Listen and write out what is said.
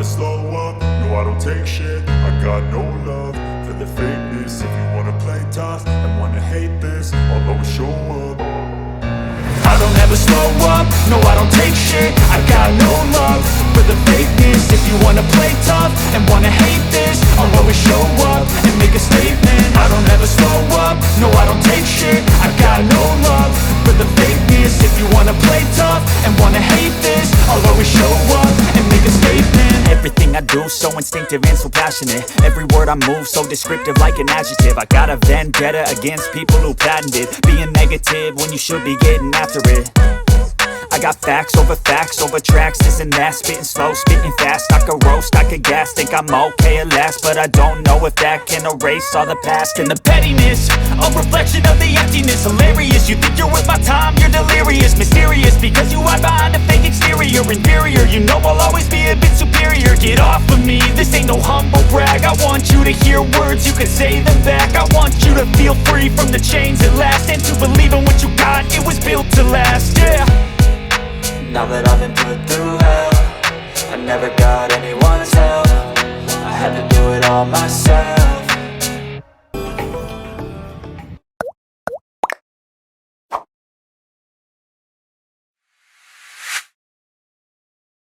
slow up, no I don't take shit. I got no love for the fakeness. If you wanna play tough and wanna hate this, I'll always show up. I don't ever slow up, no I don't take shit. I got no love for the fakeness. If you wanna play tough and wanna hate this, I'll always show up and make a statement. I don't ever slow up, no I don't take shit. I got no love for the fakeness. If you wanna play tough and wanna hate this, I'll always show up and make a statement. Everything I do so instinctive and so passionate. Every word I move so descriptive like an adjective. I got a vendetta against people who patented being negative when you should be getting after it. I got facts over tracks, this and that. Spitting slow, spitting fast, I could roast, I could gas. Think I'm okay at last, but I don't know if that can erase all the past. And the pettiness, a reflection of the emptiness. Hilarious, you think you're worth my time, you're delirious. Mysterious, because you hide behind a fake exterior. Inferior, you know I'll always be a bit superior. Get off of me, this ain't no humble brag. I want you to hear words, you can say them back. I want you to feel free from the chains at last, and to believe in what you got, it was built to last, yeah. Now that I've been put through hell, I never got anyone's help. I had to do it all myself.